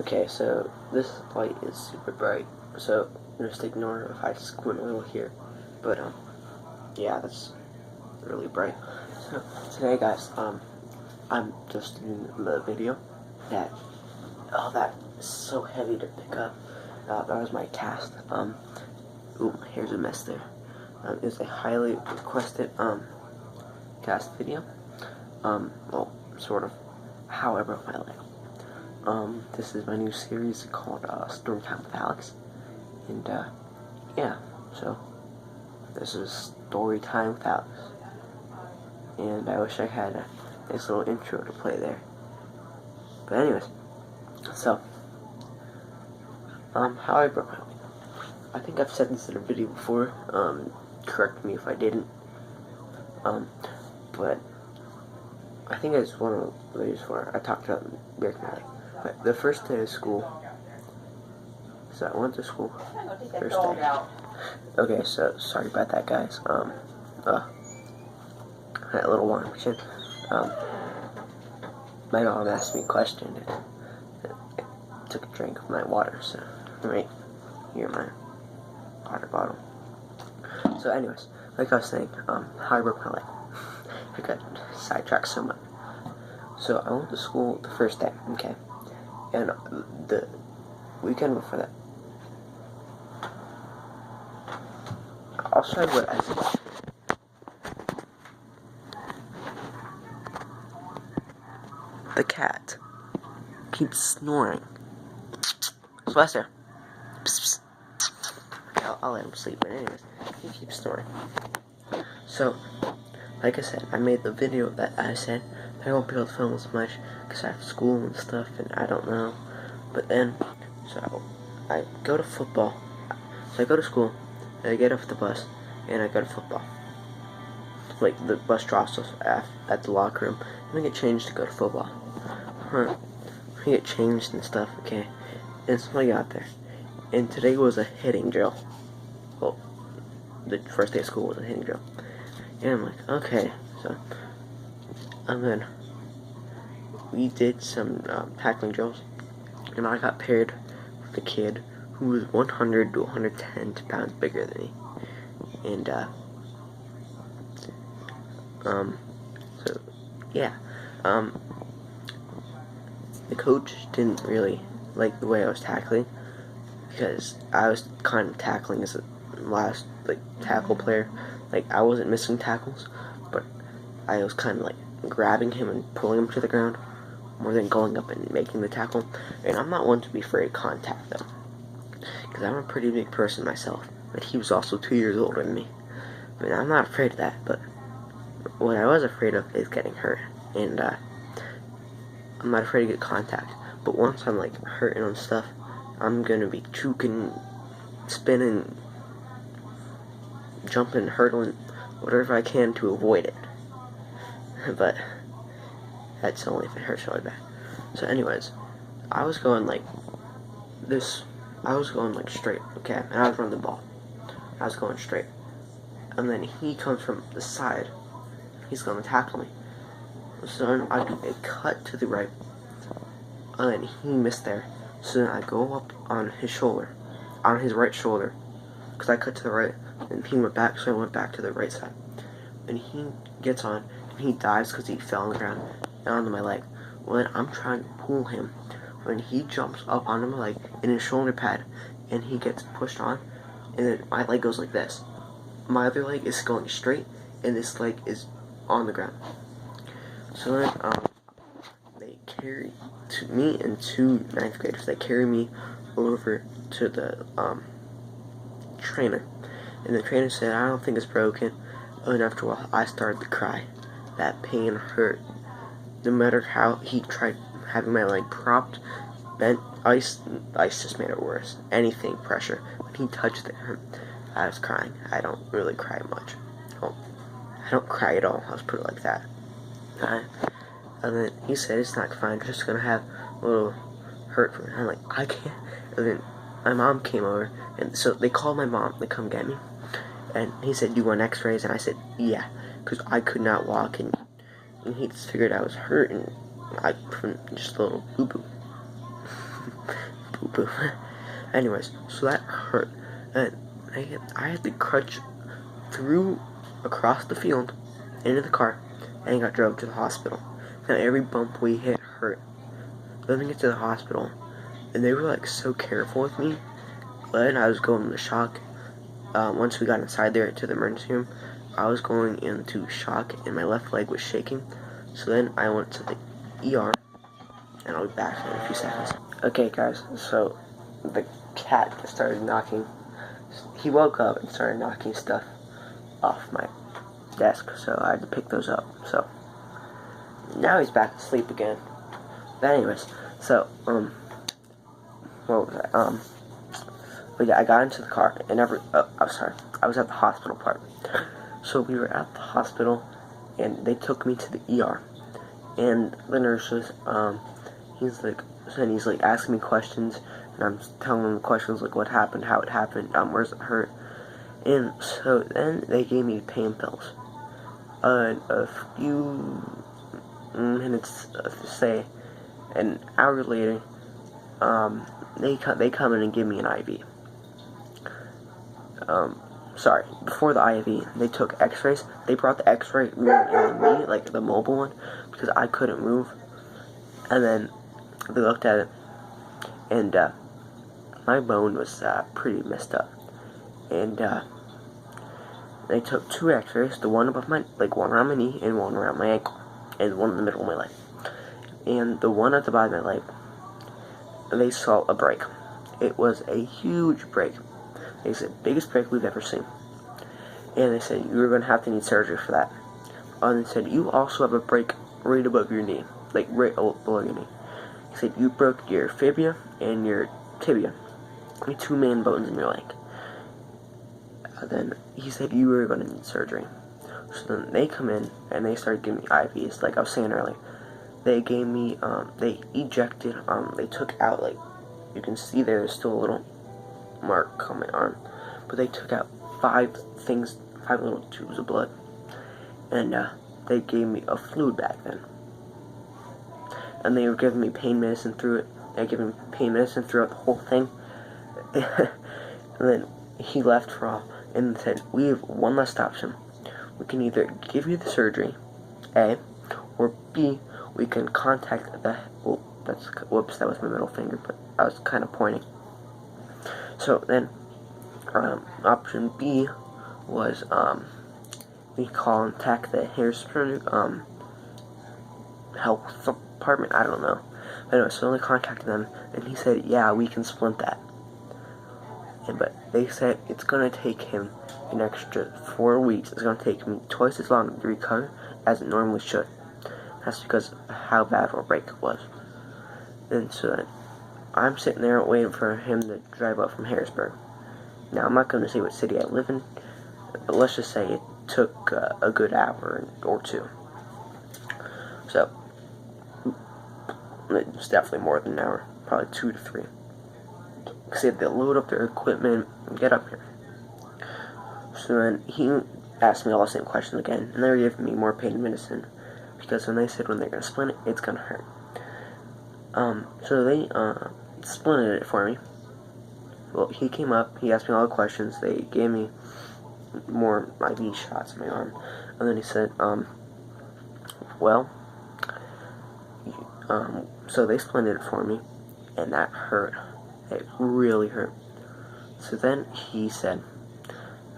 Okay, so this light is super bright, so just ignore if I squint a little here. But yeah, that's really bright. So today, guys, I'm just doing the video that that is so heavy to pick up. That was my cast. Ooh, my hair's a mess there. It's a highly requested cast video. Well, sort of how I broke my leg. This is my new series called Storytime with Alex, and yeah, so this is Storytime with Alex, and I wish I had a nice little intro to play there, but anyways, so, how I broke my leg. I think I've said this in a video before, correct me if I didn't, but I think it's one of the videos where I talked about breaking my leg. But the first day of school, so I went to school, first day. Okay, so, sorry about that, guys. Had a little warm chin. My mom asked me a question, and I took a drink of my water, so, right here, my water bottle. So anyways, like I was saying, how I broke my leg. I got sidetracked so much. So I went to school the first day, okay? And the weekend before that, I'll show you what I did. The cat keeps snoring. So that's there. Psst, psst. Okay, I'll let him sleep, but anyways, he keeps snoring. So, like I said, I made the video that I said I won't be able to film as much because I have school and stuff, and I don't know. But then, so I go to football. So I go to school, and I get off the bus, and I go to football. Like, the bus drops us at the locker room, and we get changed to go to football. We get changed and stuff, okay? And so I got there. And today was a hitting drill. Well, the first day of school was a hitting drill. And I'm like, okay, so, and then we did some tackling drills, and I got paired with a kid who was 100 to 110 pounds bigger than me, and so yeah, the coach didn't really like the way I was tackling because I was kind of tackling as a last tackle player. Like, I wasn't missing tackles, but I was kind of like grabbing him and pulling him to the ground more than going up and making the tackle. And I'm not one to be afraid of contact, though, because I'm a pretty big person myself. But he was also 2 years older than me. I mean, I'm not afraid of that, but what I was afraid of is getting hurt. And I'm not afraid to get contact. But once I'm like hurting and stuff, I'm gonna be juking, spinning, jumping, hurdling, whatever I can to avoid it. But that's only if it hurts really bad. So anyways, I was going like this. I was going like straight, okay, and I was running the ball. I was going straight, and then he comes from the side. He's gonna tackle me. So then I do a cut to the right, and then he missed there. So then I go up on his shoulder, on his right shoulder, because I cut to the right, and he went back, so I went back to the right side. And he gets on, and he dives because he fell on the ground and onto my leg. When I'm trying to pull him, when he jumps up onto my leg in his shoulder pad, and he gets pushed on, and then my leg goes like this. My other leg is going straight, and this leg is on the ground. So then, they carry to me and two ninth graders. They carry me over to the trainer, and the trainer said, "I don't think it's broken." And after a while, I started to cry. That pain hurt. No matter how he tried having my leg propped, bent, ice just made it worse. Anything, pressure. When he touched it, I was crying. I don't really cry much. Well, I don't cry at all. Let's put it like that. And then he said, "It's not fine. You're just gonna have a little hurt from it." I'm like, "I can't." And then my mom came over, and so they called my mom to come get me. And he said, "Do you want x-rays?" And I said, "Yeah," because I could not walk, and he just figured I was hurt, and from just a little boo-boo. Boo boo. Anyways, so that hurt, and I had to crutch through across the field into the car and got drove to the hospital. Now every bump we hit hurt. Then we get to the hospital, and they were like so careful with me. But I was going into shock. Once we got inside there to the emergency room, I was going into shock, and my left leg was shaking. So then I went to the ER, and I'll be back in a few seconds. Okay, guys. So the cat just started knocking. He woke up and started knocking stuff off my desk, so I had to pick those up. So now he's back to sleep again. But anyways, so what was I? But yeah, I got into the car and I was at the hospital part. So we were at the hospital, and they took me to the ER, and the nurses, he's like asking me questions, and I'm telling him the questions like what happened, how it happened, where's it hurt, and so then they gave me pain pills. A few minutes, say an hour later, they come in and give me an IV. Before the IV, they took x-rays. They brought the x-ray in me, like the mobile one, because I couldn't move. And then they looked at it, and my bone was pretty messed up. And they took 2 x-rays, the one above my, like one around my knee and one around my ankle, and one in the middle of my leg. And the one at the bottom of my leg, they saw a break. It was a huge break. They said, biggest break we've ever seen. And they said, you're going to have to need surgery for that. And they said, you also have a break right above your knee. Like, right below your knee. He said, you broke your fibula and your tibia. Your 2 main bones in your leg. Then he said, you were going to need surgery. So then they come in, and they started giving me IVs. Like I was saying earlier. They gave me, they ejected, they took out, like, you can see there's still a little mark on my arm, but they took out 5 little tubes of blood, and they gave me a fluid bag then, and they were giving me pain medicine through it. They were giving me pain medicine throughout the whole thing. And then he left for all, and said, we have one last option. We can either give you the surgery, A, or B, we can contact the, that was my middle finger, but I was kind of pointing. So then, option B was, we contact the Harrisburg, health department, I don't know. Anyway, so we contacted them, and he said, yeah, we can splint that. But they said it's going to take him an extra 4 weeks. It's going to take him twice as long to recover as it normally should. That's because of how bad our break was. And so then, I'm sitting there waiting for him to drive up from Harrisburg. Now, I'm not going to say what city I live in, but let's just say it took a good hour or 2. So, it's definitely more than an hour, probably 2 to 3. Because they had to load up their equipment and get up here. So then, he asked me all the same questions again, and they were giving me more pain medicine. Because when they said when they're going to splint it, it's going to hurt. So they splinted it for me. Well, he came up, he asked me all the questions, they gave me more IV shots in my arm, and then he said, so they splinted it for me, and that hurt. It really hurt. So then he said,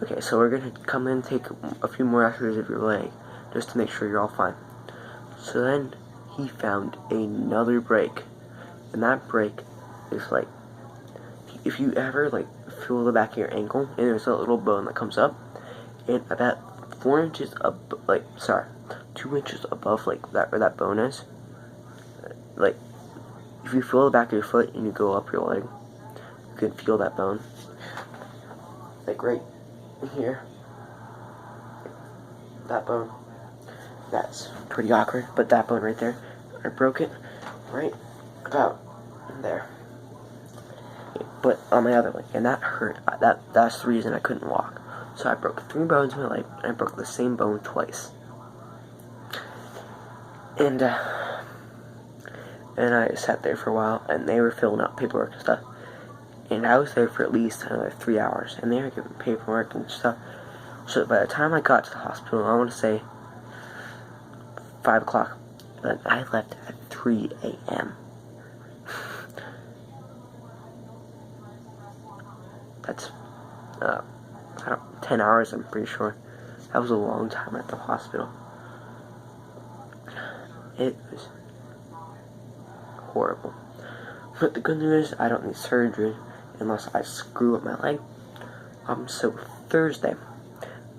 okay, so we're going to come in and take a few more x-rays of your leg, just to make sure you're all fine. So then he found another break, and that break is like, if you ever like feel the back of your ankle, and there's a little bone that comes up, and about 2 inches above like that where that bone is, like if you feel the back of your foot and you go up your leg, you can feel that bone, like right here, that bone. That's pretty awkward, but that bone right there, I broke it right about there. But on my other leg, and that hurt. That's the reason I couldn't walk. So I broke 3 bones in my leg, and I broke the same bone twice. And and I sat there for a while, and they were filling out paperwork and stuff. And I was there for at least another 3 hours, and they were giving paperwork and stuff. So by the time I got to the hospital, I want to say 5 o'clock, but I left at 3 a.m. That's 10 hours, I'm pretty sure. That was a long time at the hospital. It was horrible. But the good news, I don't need surgery unless I screw up my leg. So Thursday,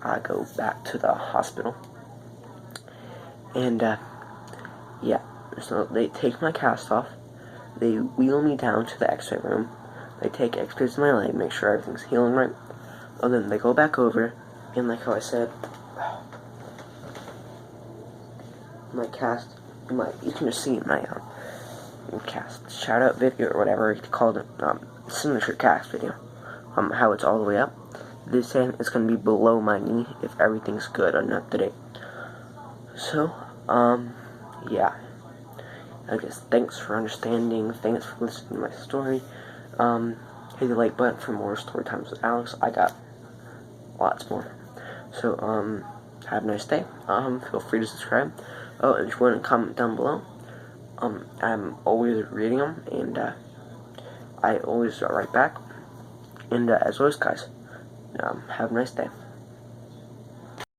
I go back to the hospital. And, yeah. So they take my cast off. They wheel me down to the x-ray room. They take x-rays of my leg, make sure everything's healing right. And then they go back over, and like how I said, my cast, you can just see my cast shout out video or whatever you called it, signature cast video, how it's all the way up. This end is going to be below my knee if everything's good and up to date. So, yeah. I guess thanks for understanding, thanks for listening to my story. Hit the like button for more story times with Alex. I got lots more. So, have a nice day. Feel free to subscribe. Oh, and if you want to comment down below, I'm always reading them, and I always write back. And as always, guys, have a nice day.